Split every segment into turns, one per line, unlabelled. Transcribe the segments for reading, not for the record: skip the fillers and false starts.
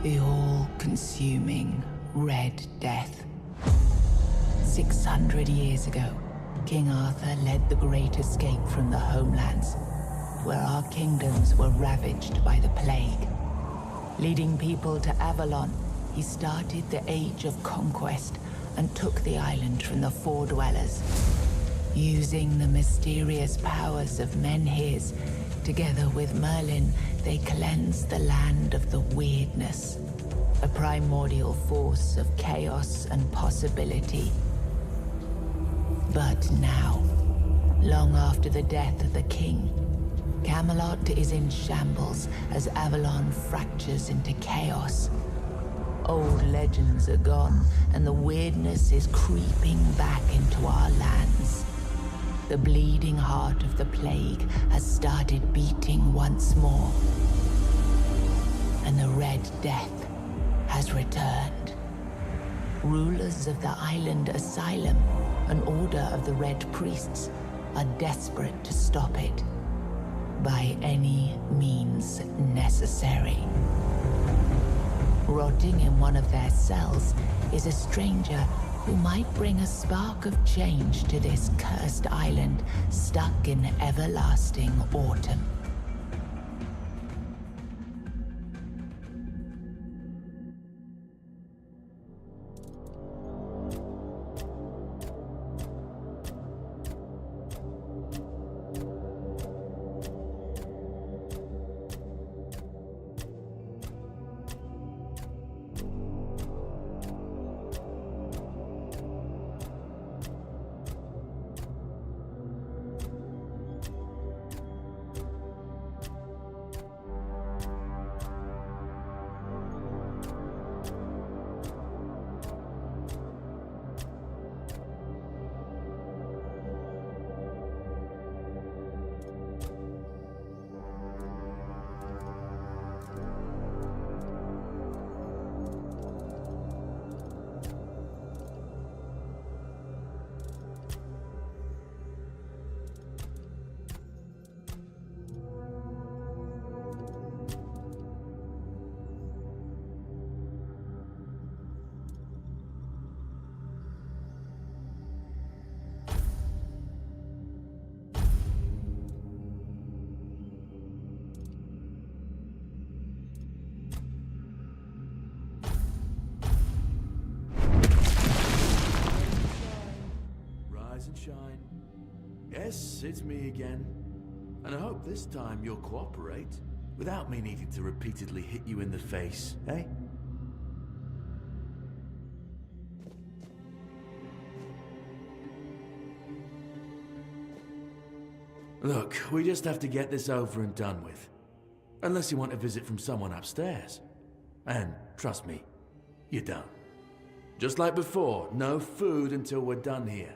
The all-consuming Red Death. 600 years ago, King Arthur led the Great Escape from the homelands, where our kingdoms were ravaged by the plague. Leading people to Avalon, he started the Age of Conquest and took the island from the Four Dwellers. Using the mysterious powers of Menhirs, together with Merlin, they cleansed the land of the Wyrdness, a primordial force of chaos and possibility. But now, long after the death of the king, Camelot is in shambles as Avalon fractures into chaos. Old legends are gone, and the Wyrdness is creeping back into our lands. The bleeding heart of the plague has started beating once more, and the Red Death has returned. Rulers of the island asylum, an order of the Red Priests, are desperate to stop it by any means necessary. Rotting in one of their cells is a stranger who might bring a spark of change to this cursed island stuck in everlasting autumn.
Shine. Yes, it's me again. And I hope this time you'll cooperate, without me needing to repeatedly hit you in the face, eh? Look, we just have to get this over and done with. Unless you want a visit from someone upstairs. And trust me, you don't. Just like before, no food until we're done here.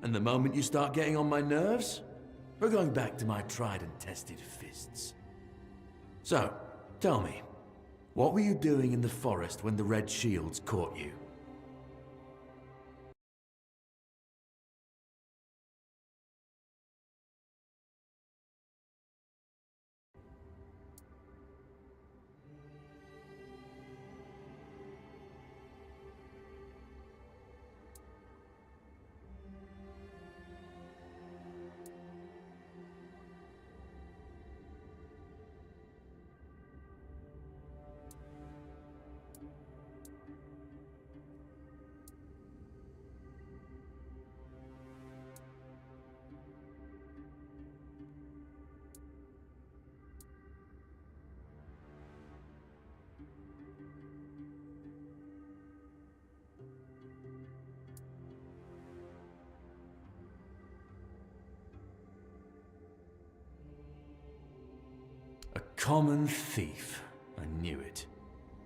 And the moment you start getting on my nerves, we're going back to my tried and tested fists. So, tell me, what were you doing in the forest when the Red Shields caught you? A common thief. I knew it.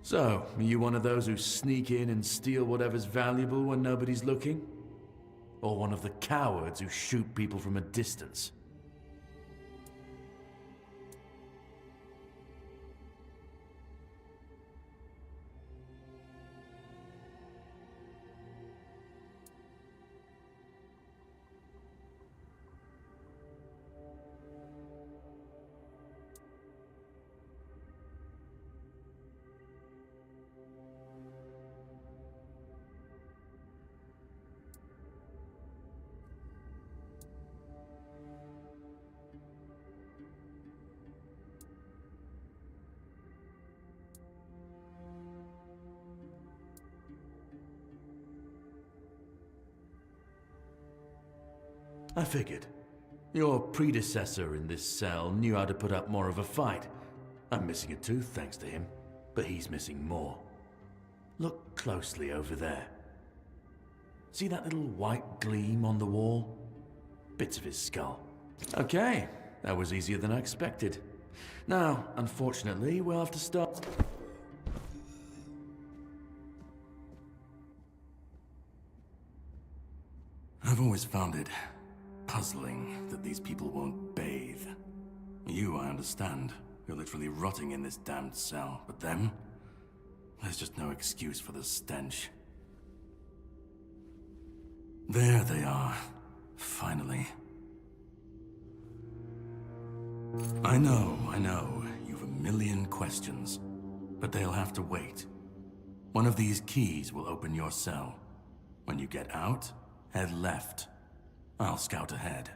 So, are you one of those who sneak in and steal whatever's valuable when nobody's looking? Or one of the cowards who shoot people from a distance? I figured. Your predecessor in this cell knew how to put up more of a fight. I'm missing a tooth thanks to him, but he's missing more. Look closely over there. See that little white gleam on the wall? Bits of his skull. Okay, that was easier than I expected. Now, unfortunately, we'll have to start... I've always found it puzzling that these people won't bathe. You, I understand. You're literally rotting in this damned cell. But them? There's just no excuse for the stench. There they are. Finally. I know. You've a million questions. But they'll have to wait. One of these keys will open your cell. When you get out, head left. I'll scout ahead.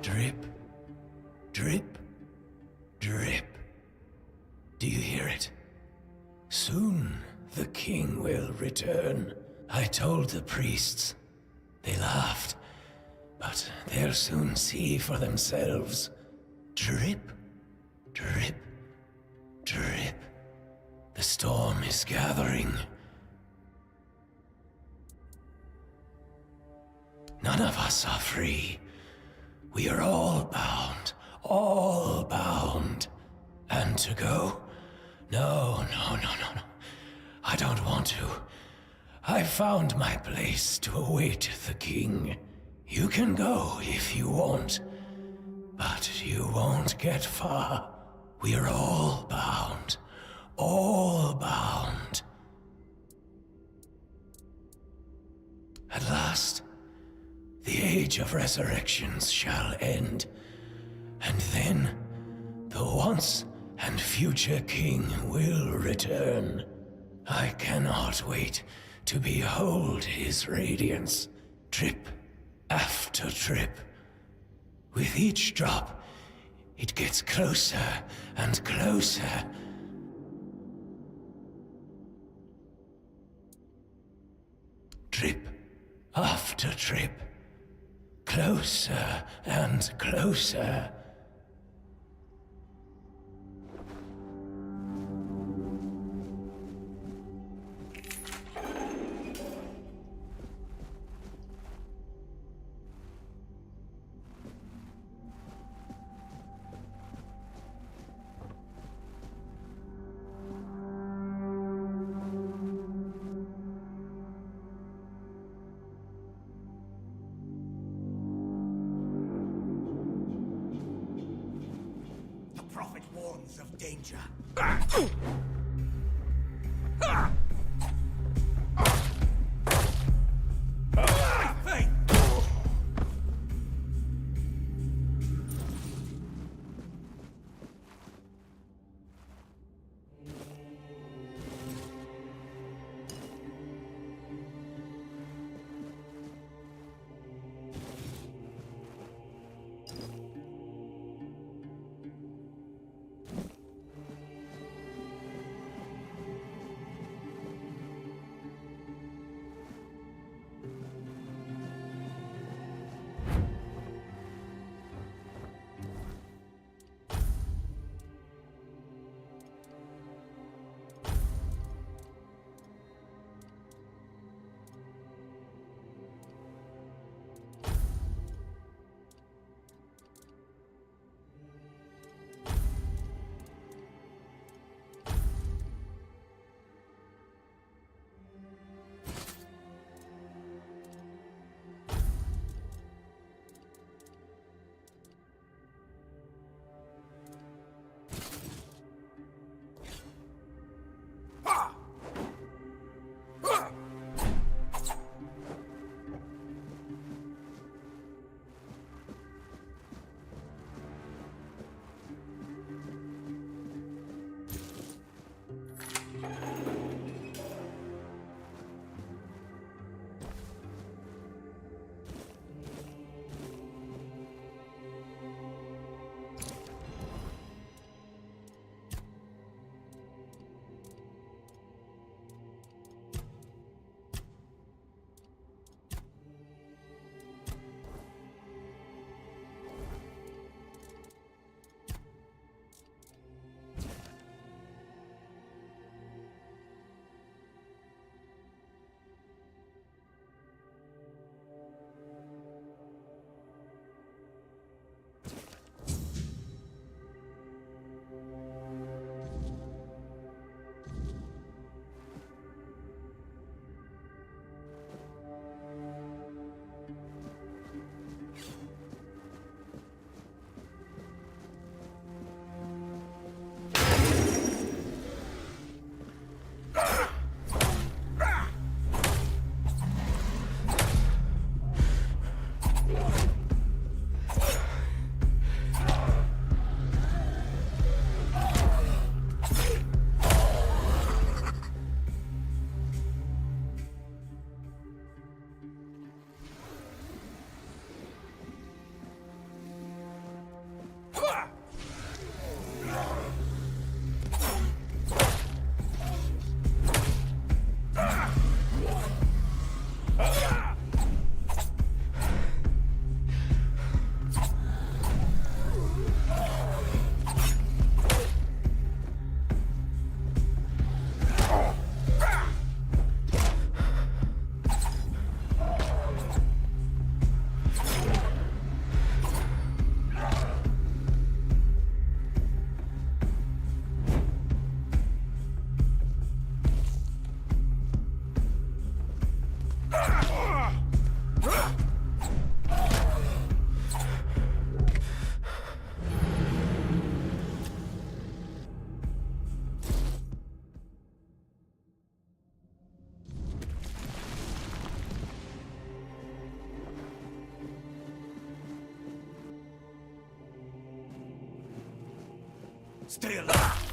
Drip, drip, drip. Do you hear it? Soon the king will return. I told the priests. They laughed, but they'll soon see for themselves. Drip, drip, drip. The storm is gathering. None of us are free. We are all bound. And to go? No. I don't want to. I found my place to await the king. You can go if you want, but you won't get far. We're all bound. All bound. At last, the age of resurrections shall end, and then the once and future king will return. I cannot wait to behold his radiance, drip after drip. With each drop, it gets closer and closer. Drip after drip. Closer and closer.
Of danger. Stay alive!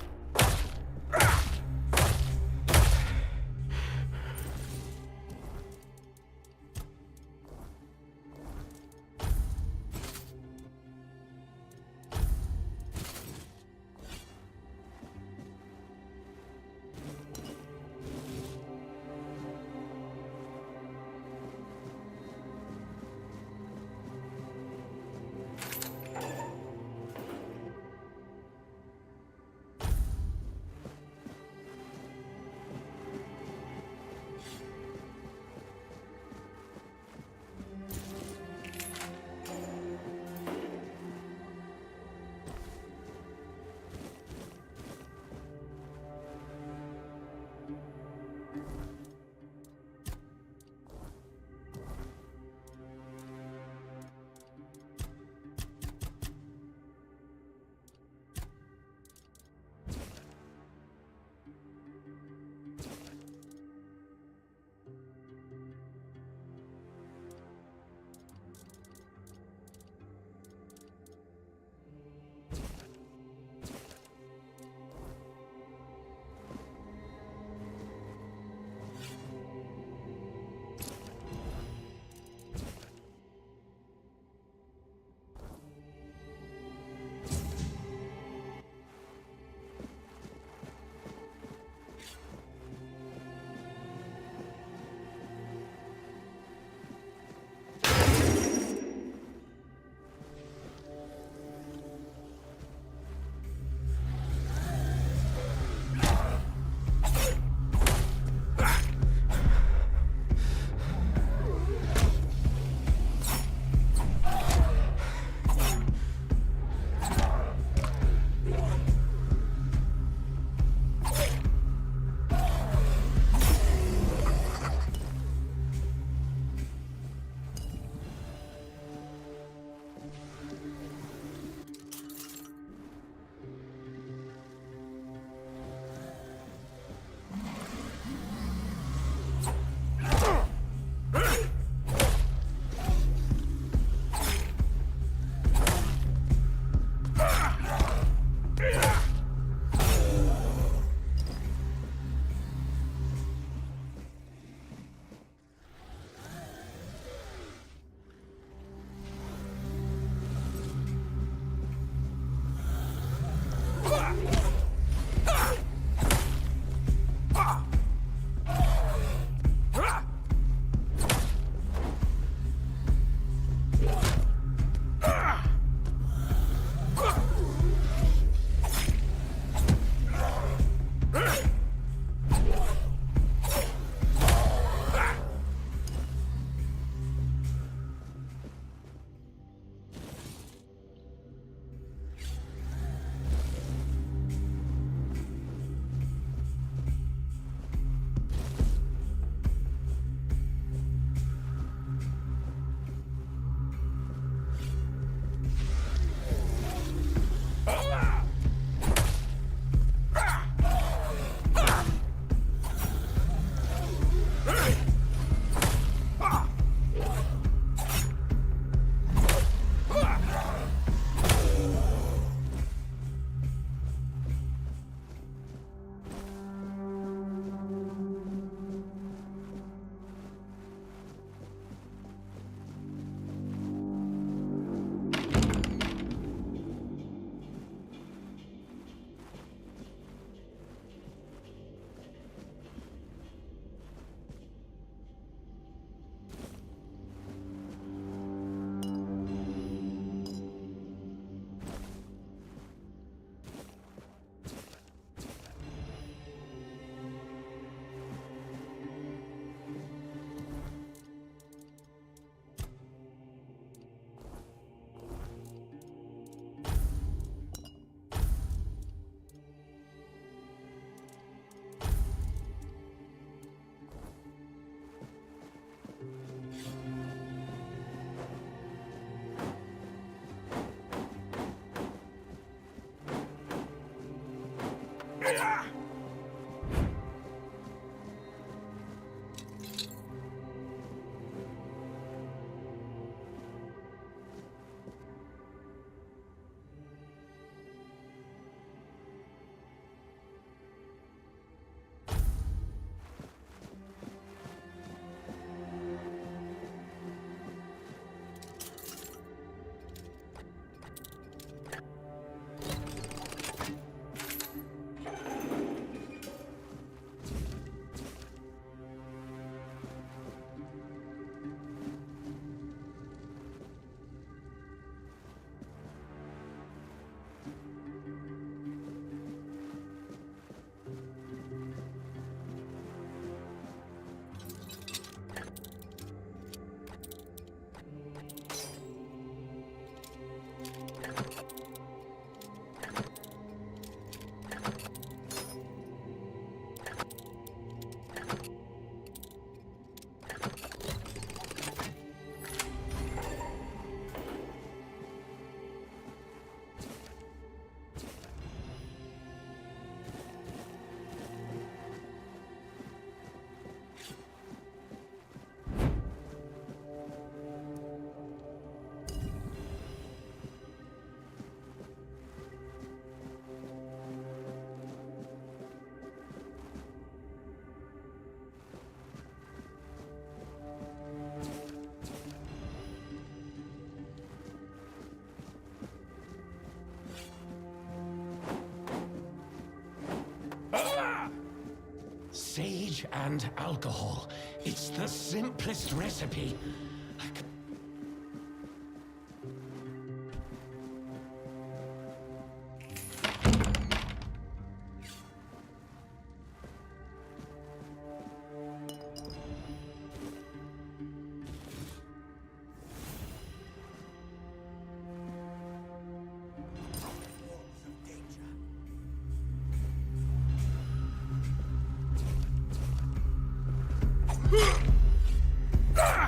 sage and alcohol. It's the simplest recipe.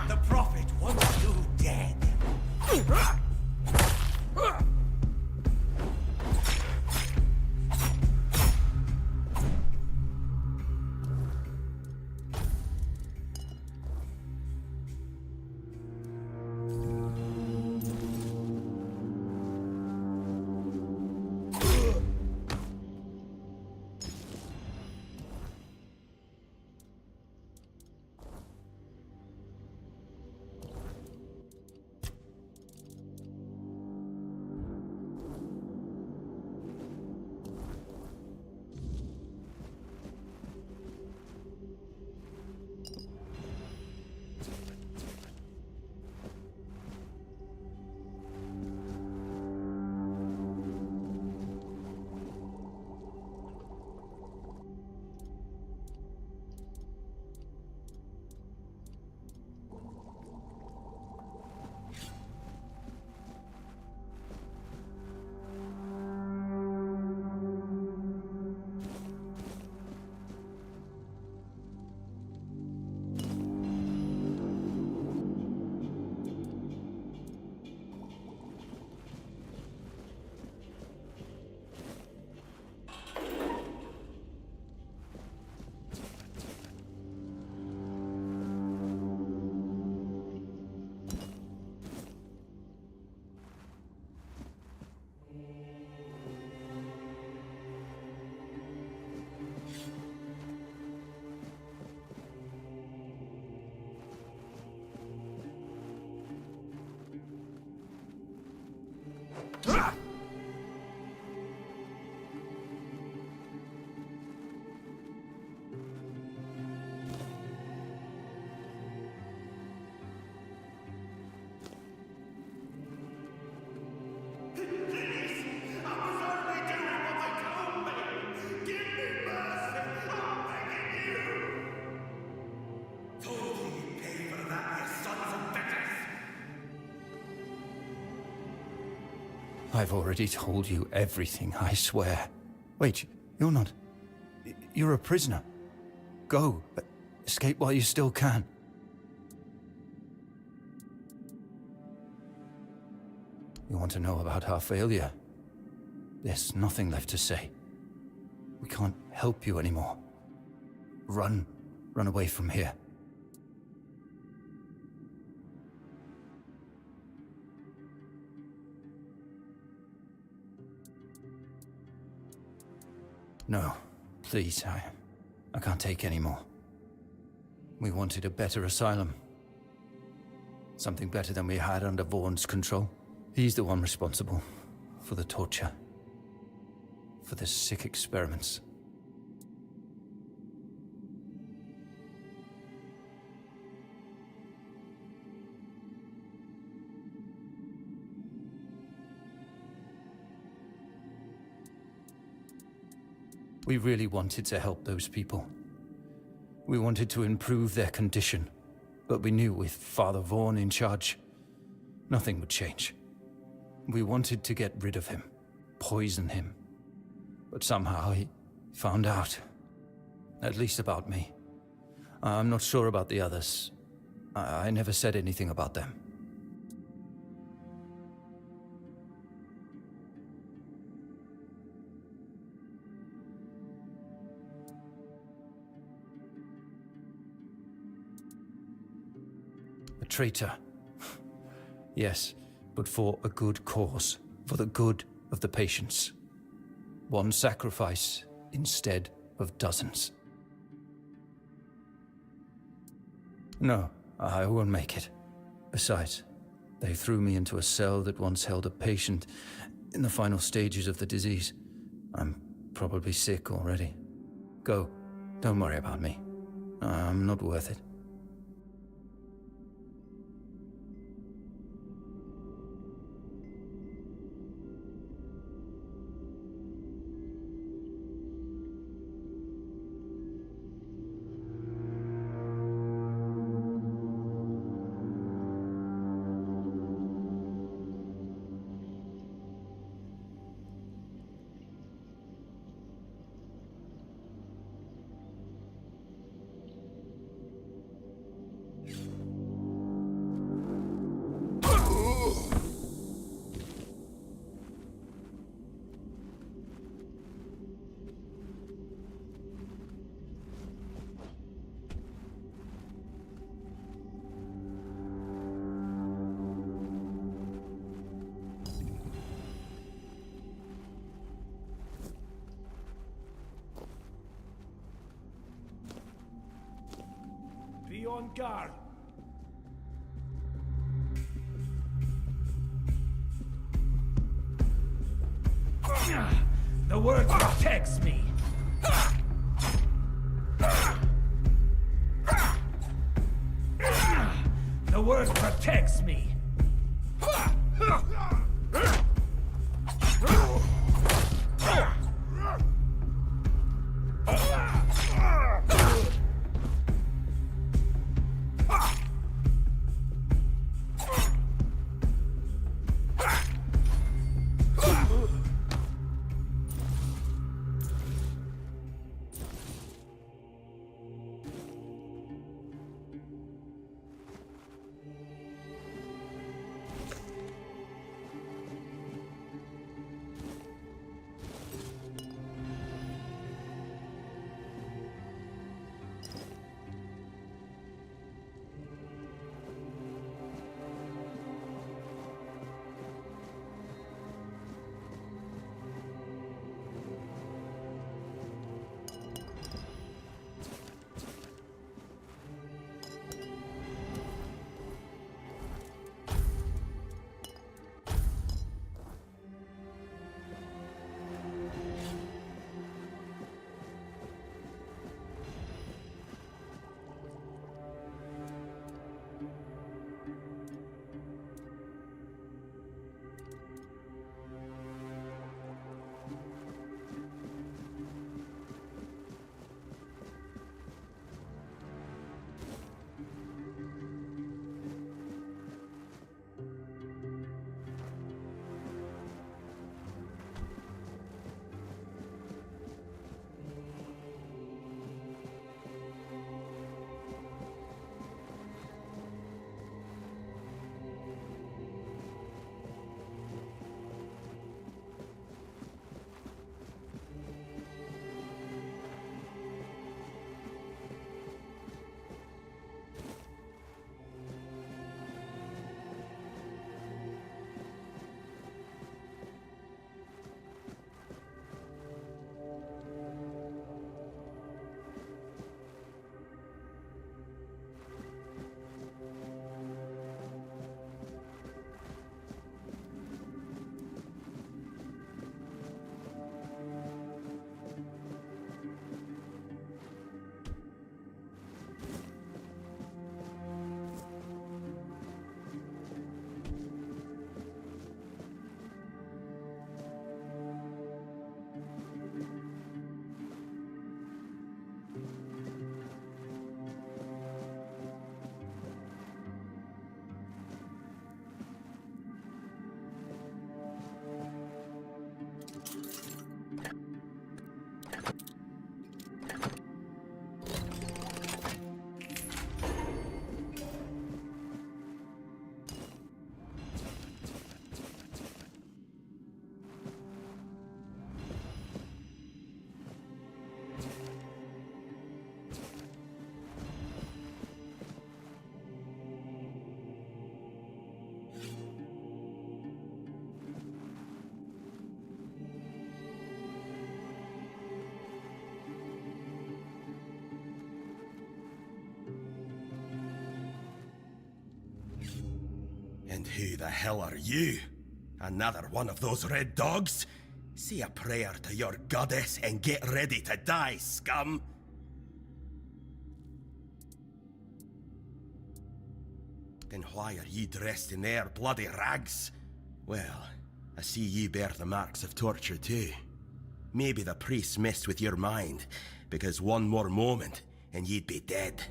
The Prophet wants you dead.
I've already told you everything, I swear. Wait, you're not... You're a prisoner. Go. Escape while you still can. You want to know about our failure? There's nothing left to say. We can't help you anymore. Run. Run away from here. No, please, I can't take any more. We wanted a better asylum. Something better than we had under Vaughn's control. He's the one responsible for the torture, for the sick experiments. We really wanted to help those people. We wanted to improve their condition, but we knew with Father Vaughn in charge, nothing would change. We wanted to get rid of him, poison him, but somehow he found out, at least about me. I'm not sure about the others. I never said anything about them. A traitor. Yes, but for a good cause, for the good of the patients. One sacrifice instead of dozens. No, I won't make it. Besides, they threw me into a cell that once held a patient in the final stages of the disease. I'm probably sick already. Go. Don't worry about me. I'm not worth it.
Be on guard. The word protects me. The word protects me.
And who the hell are you? Another one of those red dogs? Say a prayer to your goddess and get ready to die, scum! And why are ye dressed in their bloody rags? Well, I see ye bear the marks of torture too. Maybe the priest messed with your mind, because one more moment and ye'd be dead.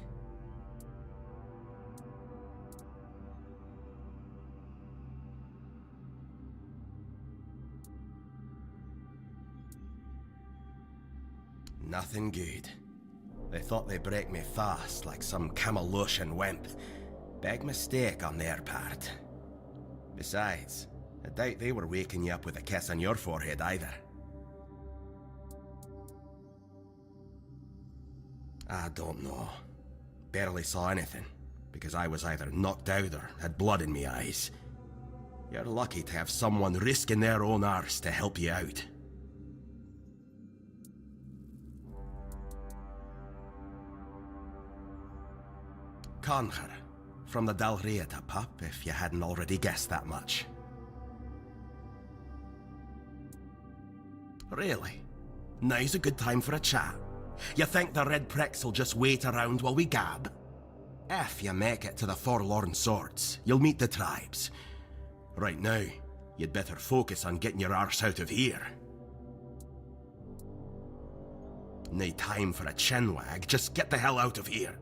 Nothing good. They thought they'd break me fast, like some Camaloshan wimp. Big mistake on their part. Besides, I doubt they were waking you up with a kiss on your forehead either. I don't know. Barely saw anything, because I was either knocked out or had blood in me eyes. You're lucky to have someone risking their own arse to help you out. Concher, from the Dalriata pup, if you hadn't already guessed that much. Really? Now's a good time for a chat. You think the red pricks will just wait around while we gab? If you make it to the Forlorn Swords, you'll meet the tribes. Right now, you'd better focus on getting your arse out of here. No time for a chinwag, just get the hell out of here.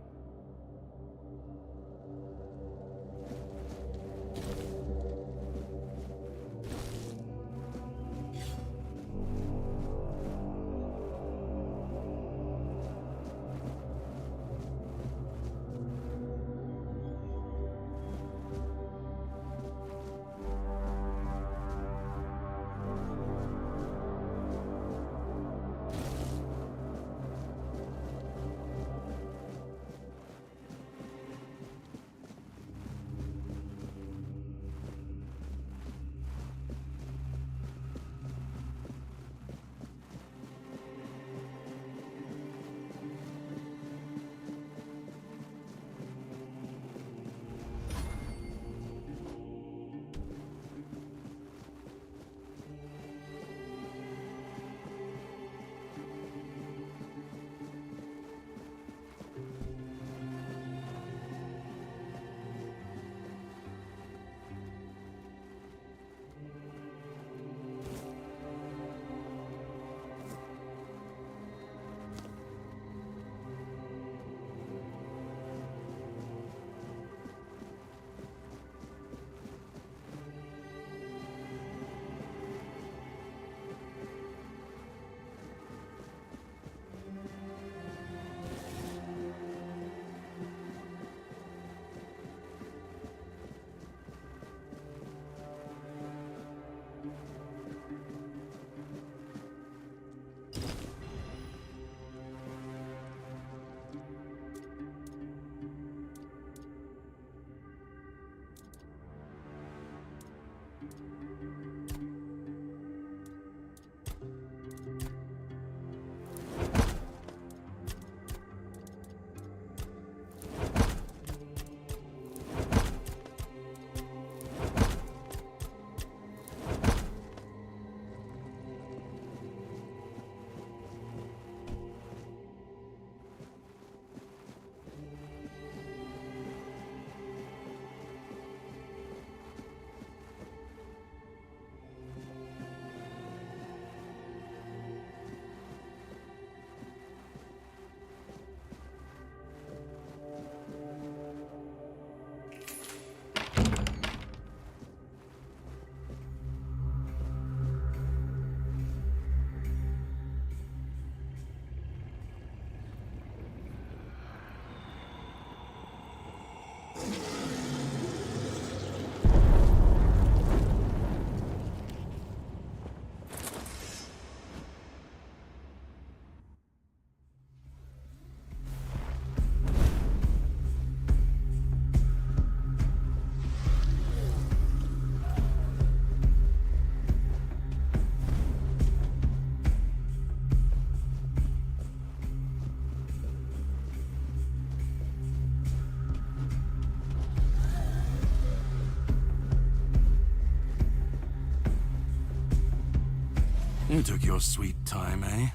You took your sweet time, eh?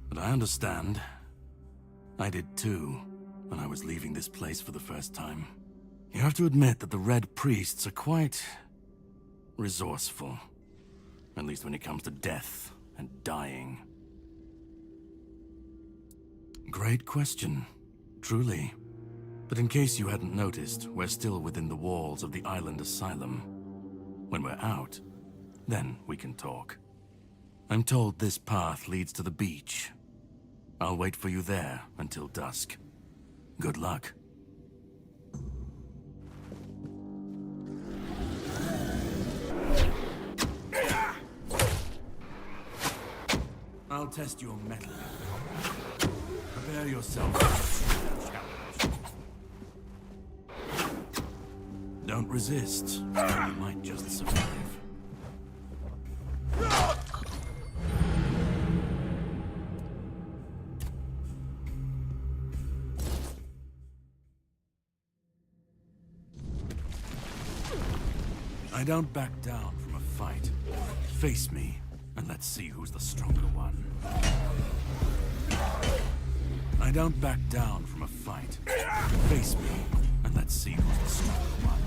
But I understand. I did too, when I was leaving this place for the first time. You have to admit that the Red Priests are quite resourceful. At least when it comes to death and dying. Great question, truly. But in case you hadn't noticed, we're still within the walls of the island asylum. When we're out, then we can talk. I'm told this path leads to the beach. I'll wait for you there until dusk. Good luck. I'll test your mettle. Prepare yourself for a challenge. Don't resist, or you might just survive. I don't back down from a fight. Face me, and let's see who's the stronger one. I don't back down from a fight. Face me, and let's see who's the stronger one.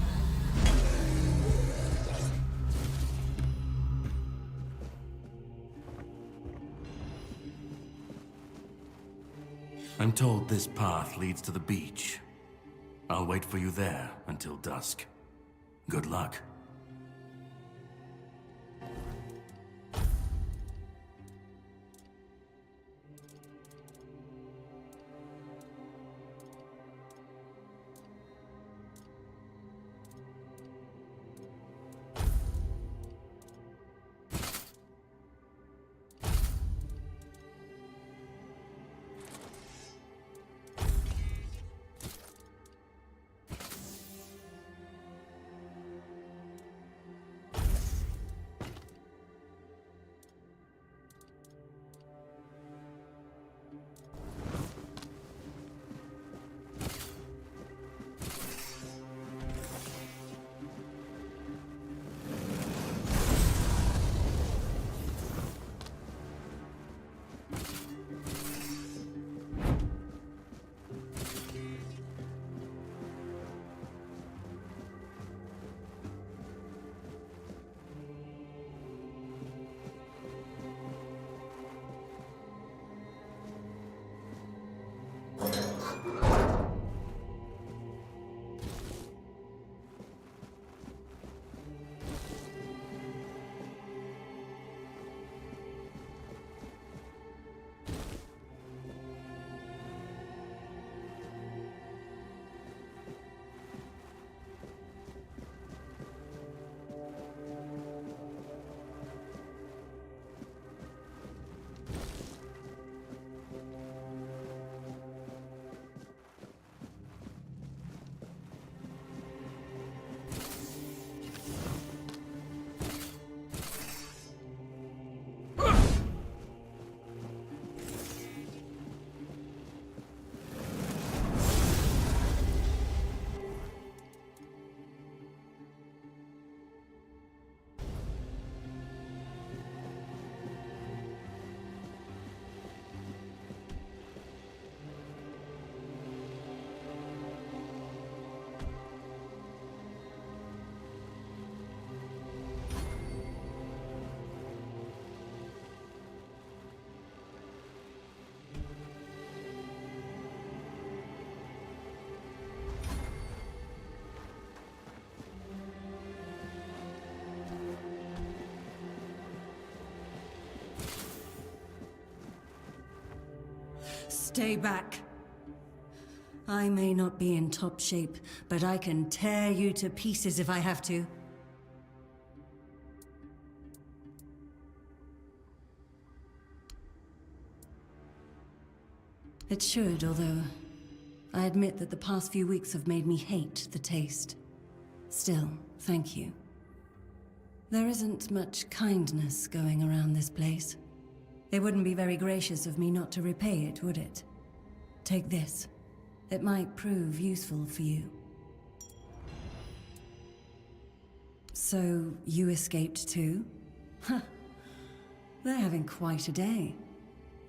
I'm told this path leads to the beach. I'll wait for you there until dusk. Good luck.
Stay back. I may not be in top shape, but I can tear you to pieces if I have to. It should, although I admit that the past few weeks have made me hate the taste. Still, thank you. There isn't much kindness going around this place. It wouldn't be very gracious of me not to repay it, would it? Take this. It might prove useful for you. So, you escaped too? Huh. They're having quite a day.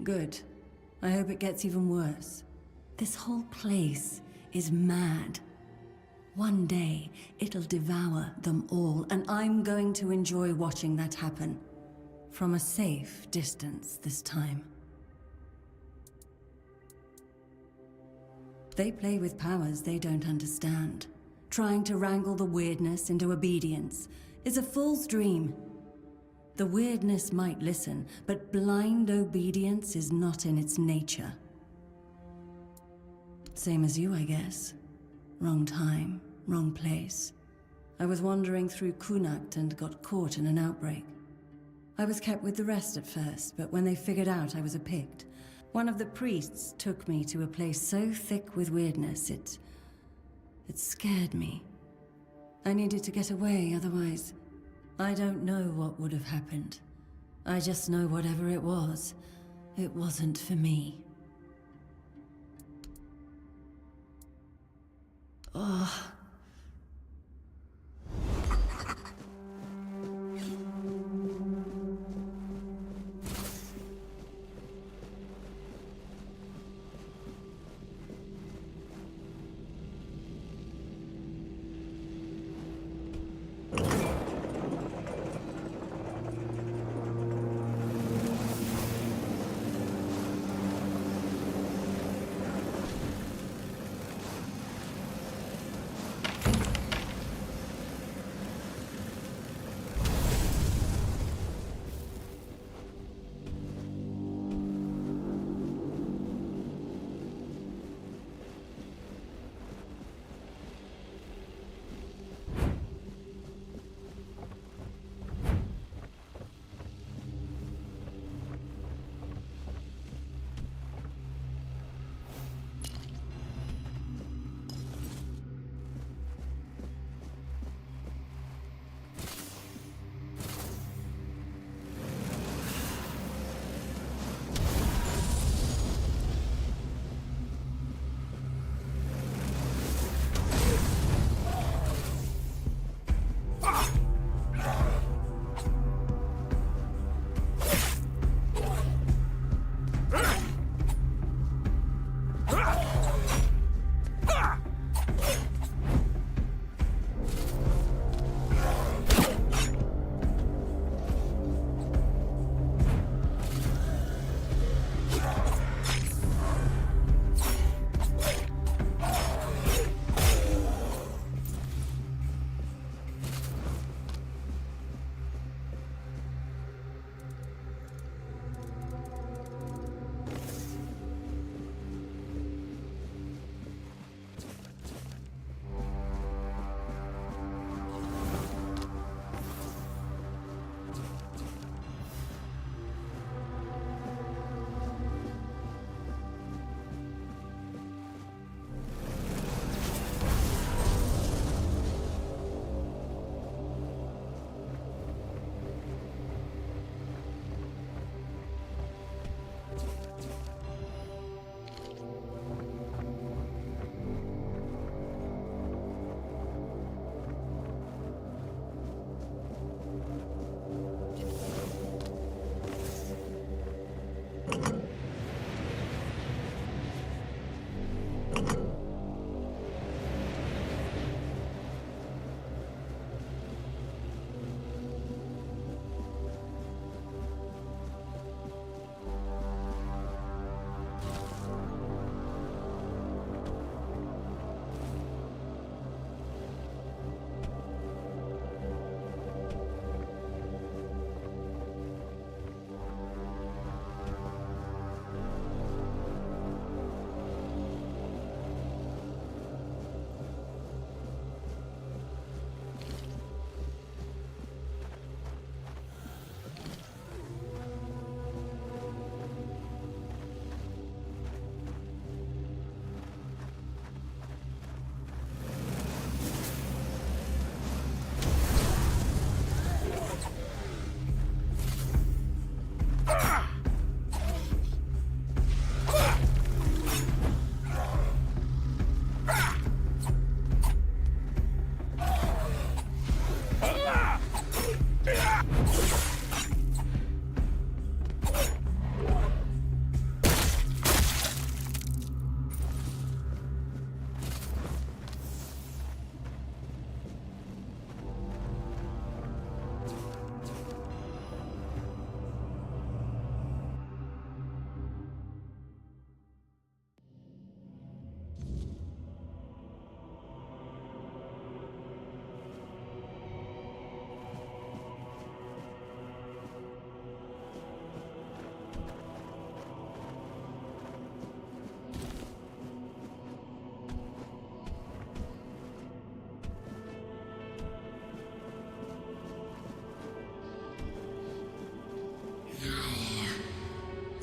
Good. I hope it gets even worse. This whole place is mad. One day, it'll devour them all, and I'm going to enjoy watching that happen. From a safe distance this time. They play with powers they don't understand. Trying to wrangle the Wyrdness into obedience is a fool's dream. The Wyrdness might listen, but blind obedience is not in its nature. Same as you, I guess. Wrong time, wrong place. I was wandering through Kunakt and got caught in an outbreak. I was kept with the rest at first, but when they figured out I was a Pict, one of the priests took me to a place so thick with Wyrdness, it scared me. I needed to get away, otherwise, I don't know what would have happened. I just know whatever it wasn't for me. Oh.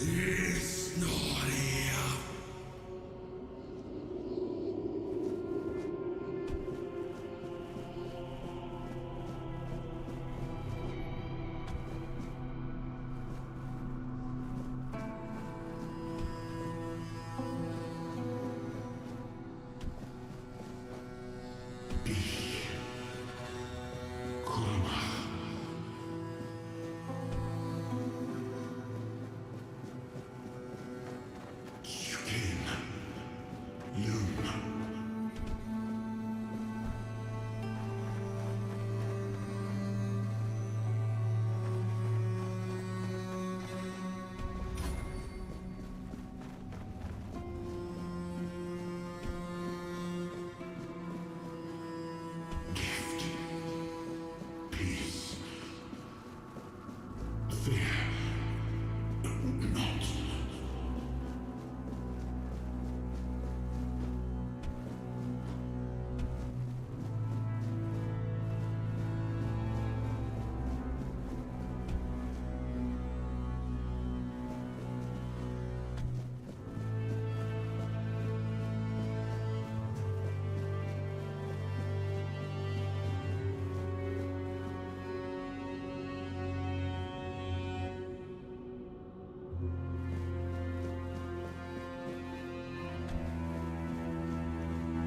It's not here.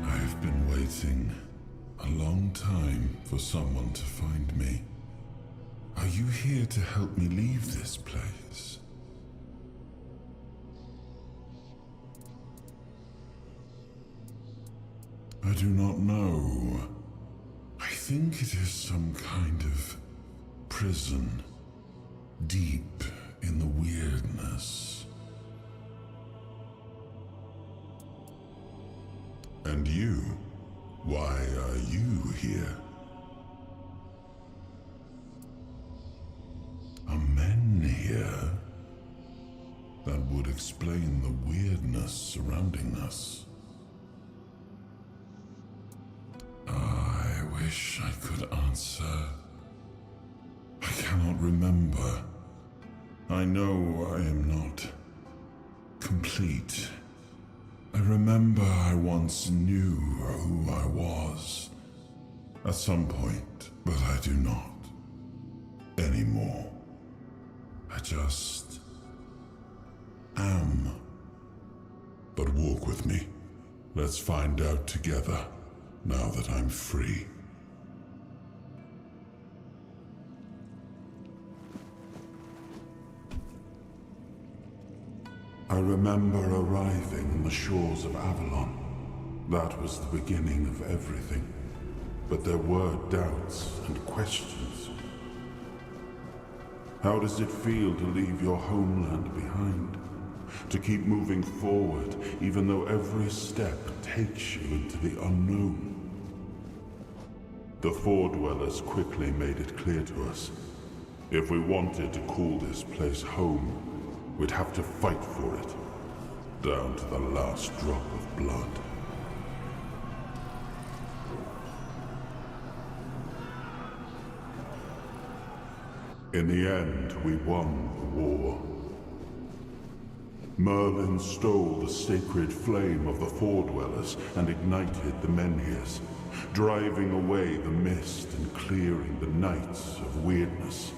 I've been waiting a long time for someone to find me. Are you here to help me leave this place? I do not know. I think it is some kind of prison, deep in the Wyrdness. And you? Why are you here? Are men here? That would explain the weirdness surrounding us. I wish I could answer. I cannot remember. I know I am not complete. I remember I once knew who I was at some point, but I do not anymore. I just am. But walk with me. Let's find out together, now that I'm free. I remember arriving on the shores of Avalon. That was the beginning of everything. But there were doubts and questions. How does it feel to leave your homeland behind? To keep moving forward, even though every step takes you into the unknown? The Four Dwellers quickly made it clear to us. If we wanted to call this place home, we'd have to fight for it, down to the last drop of blood. In the end, we won the war. Merlin stole the sacred flame of the Four Dwellers and ignited the Menhirs, driving away the mist and clearing the nights of Wyrdness.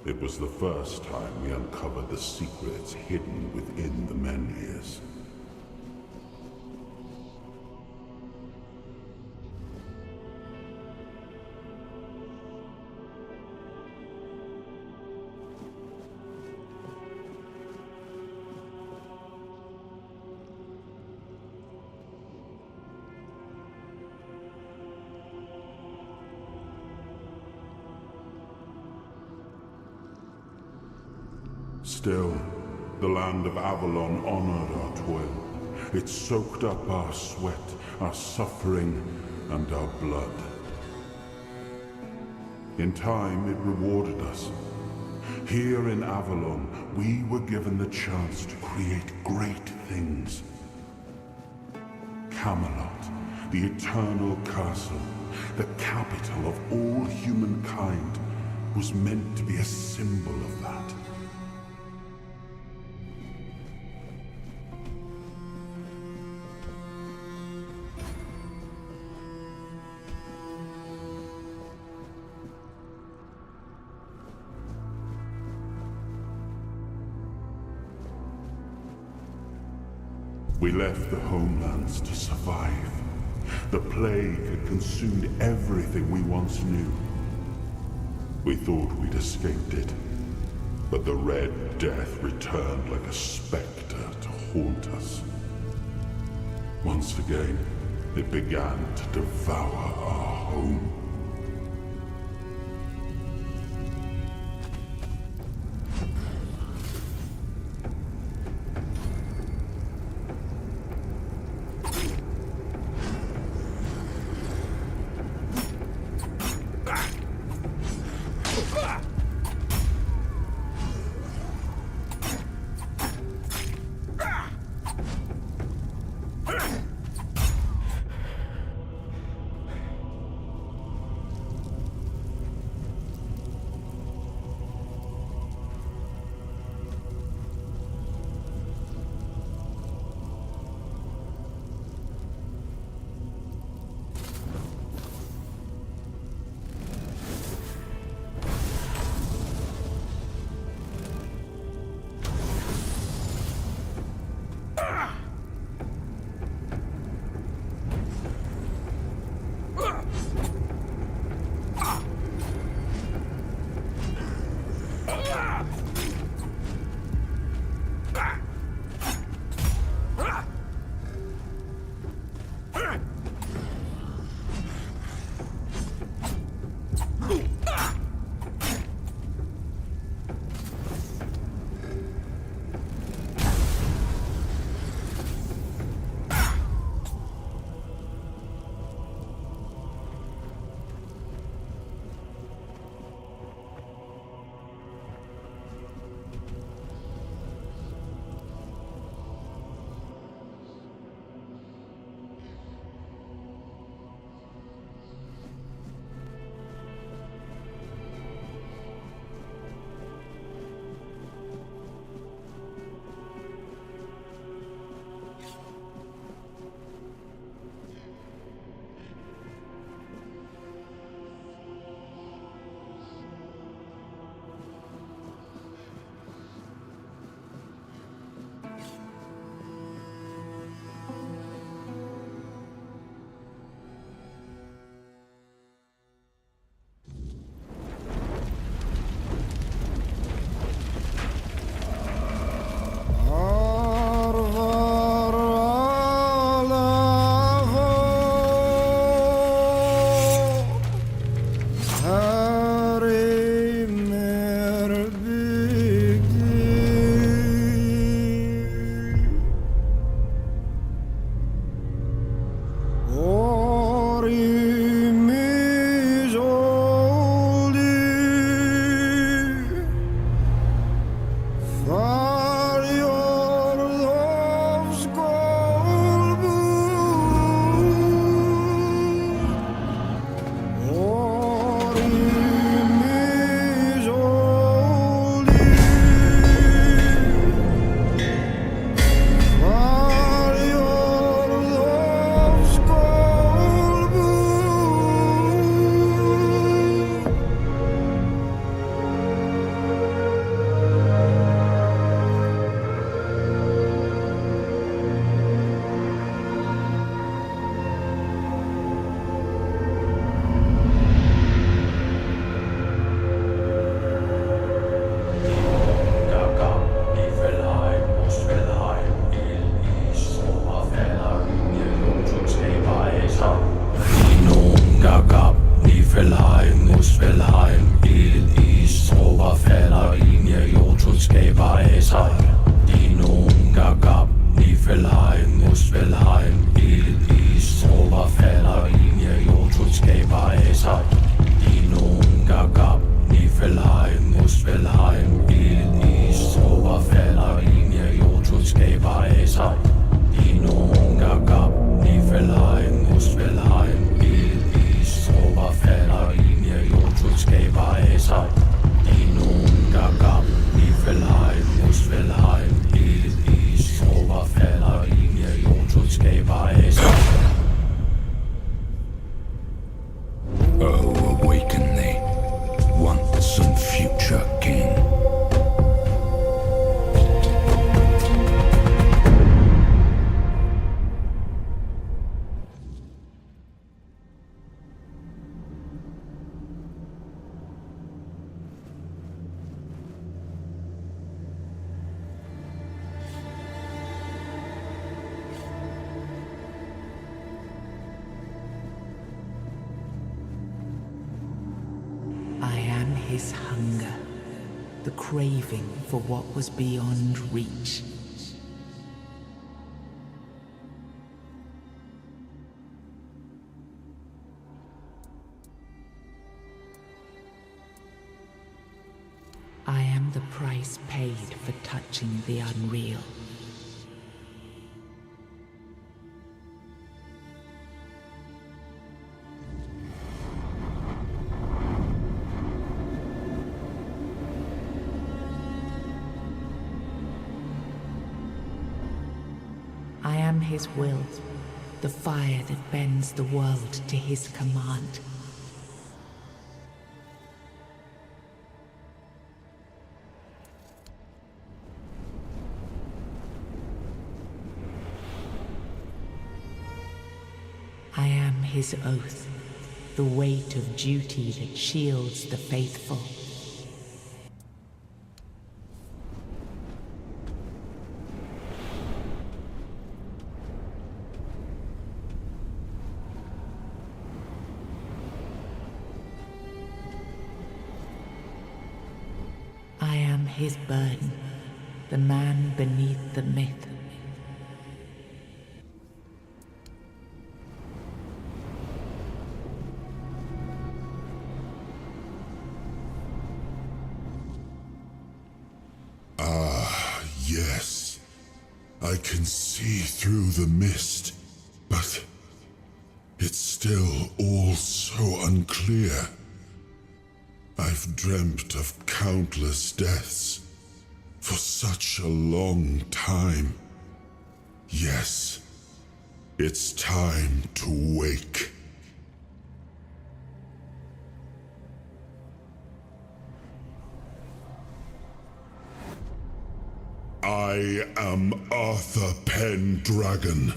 It was the first time we uncovered the secrets hidden within the Menhirs. Still, the land of Avalon honored our toil. It soaked up our sweat, our suffering, and our blood. In time, it rewarded us. Here in Avalon, we were given the chance to create great things. Camelot, the eternal castle, the capital of all humankind, was meant to be a symbol of that. We left the homelands to survive. The plague had consumed everything we once knew. We thought we'd escaped it, but the Red Death returned like a specter to haunt us. Once again, it began to devour our home.
hunger, the craving for what was beyond reach. I am the price paid for touching the unreal. I am his will, the fire that bends the world to his command. I am his oath, the weight of duty that shields the faithful. I am his burden, the man beneath the myth.
Yes, I can see through the mist, but it's still all so unclear. I've dreamt of countless deaths for such a long time. Yes, it's time to wake. I am Arthur Pendragon.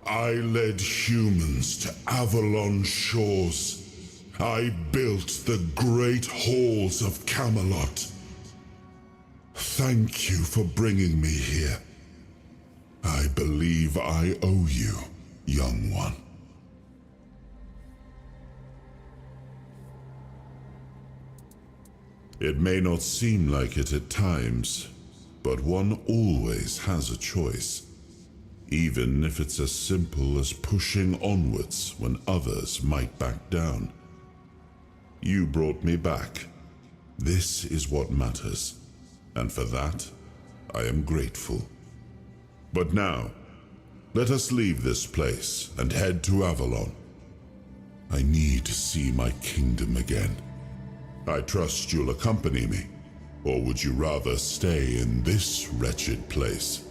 I led humans to Avalon shores. I built the great halls of Camelot. Thank you for bringing me here. I believe I owe you, young one. It may not seem like it at times, but one always has a choice, even if it's as simple as pushing onwards when others might back down. You brought me back. This is what matters, and for that, I am grateful. But now, let us leave this place and head to Avalon. I need to see my kingdom again. I trust you'll accompany me. Or would you rather stay in this wretched place?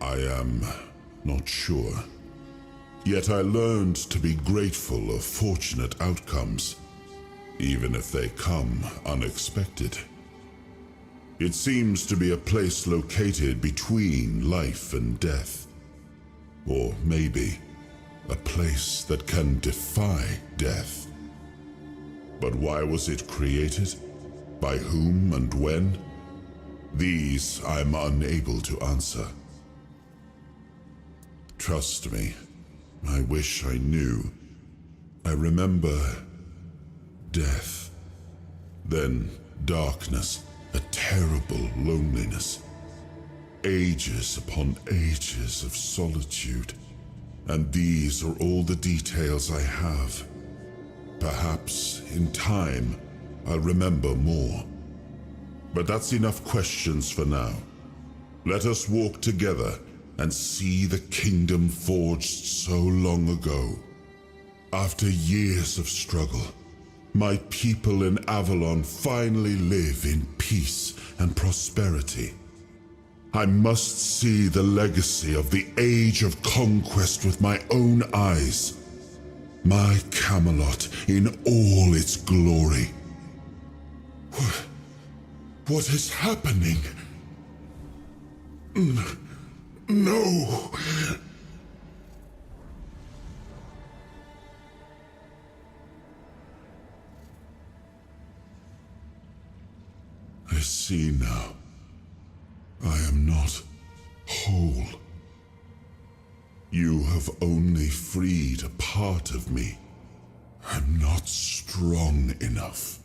I am not sure. Yet I learned to be grateful of fortunate outcomes, even if they come unexpected. It seems to be a place located between life and death. Or maybe a place that can defy death. But why was it created? By whom and when? These I'm unable to answer. Trust me, I wish I knew. I remember death, then darkness, a terrible loneliness, ages upon ages of solitude, and these are all the details I have. Perhaps, in time, I'll remember more. But that's enough questions for now. Let us walk together and see the kingdom forged so long ago. After years of struggle, my people in Avalon finally live in peace and prosperity. I must see the legacy of the Age of Conquest with my own eyes. My Camelot in all its glory. What is happening? No! I see now. I am not whole. You have only freed a part of me. am not strong enough.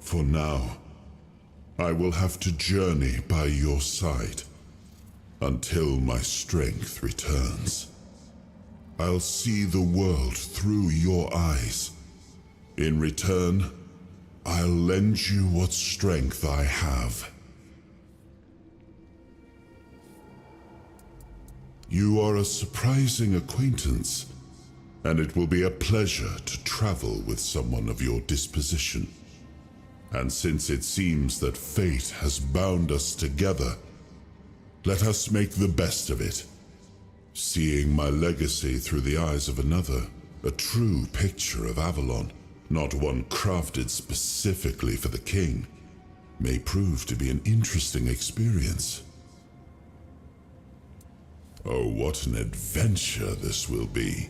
For now, I will have to journey by your side until my strength returns. I'll see the world through your eyes. In return, I'll lend you what strength I have. You are a surprising acquaintance, and it will be a pleasure to travel with someone of your disposition. And since it seems that fate has bound us together, let us make the best of it. Seeing my legacy through the eyes of another, a true picture of Avalon, not one crafted specifically for the king, may prove to be an interesting experience. Oh, what an adventure this will be.